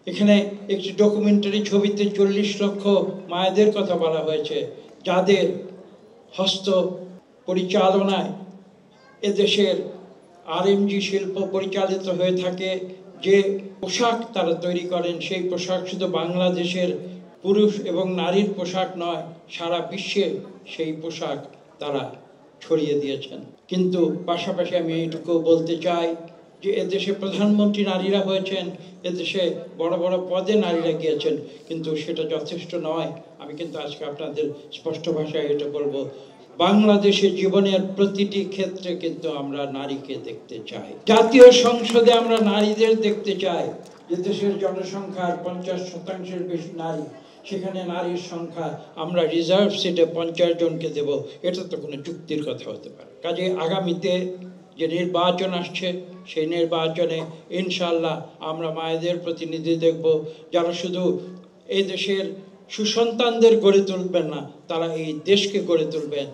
এখানে একটি ডকুমেন্টারি ছবিতে 40 লক্ষ মায়েদের কথা বলা হয়েছে, যাদের হস্ত পরিচালনায় এদেশের আরএমজি শিল্প পরিচালিত হয়ে থাকে। যে পোশাক তারা তৈরি করেন, সেই পোশাক শুধু বাংলাদেশের পুরুষ এবং নারীর পোশাক নয়, সারা বিশ্বে সেই পোশাক তারা ছড়িয়ে দিয়েছেন। কিন্তু পাশাপাশি আমি এইটুকু বলতে চাই যে এদেশে প্রধানমন্ত্রী নারীরা হয়েছেন, এদেশে বড় বড় পদে নারীরা গিয়েছেন, কিন্তু সেটা যথেষ্ট নয়। আমি কিন্তু আজকে আপনাদের স্পষ্ট ভাষায় এটা বলবো, বাংলাদেশের জীবনের প্রতিটি ক্ষেত্রে কিন্তু আমরা নারীকে দেখতে চাই। জাতীয় সংসদে আমরা নারীদের দেখতে চাই। যে দেশের জনসংখ্যার 50% বেশি নারী, সেখানে নারীর সংখ্যা আমরা রিজার্ভ সিটে 50 জনকে দেব, এটা তো কোনো যুক্তির কথা হতে পারে। কাজে আগামীতে যে নির্বাচন আসছে, সেই নির্বাচনে ইনশাআল্লাহ আমরা মায়েদের প্রতিনিধি দেখব, যারা শুধু এই দেশের সুসন্তানদের গড়ে তুলবেন না, তারা এই দেশকে গড়ে তুলবেন।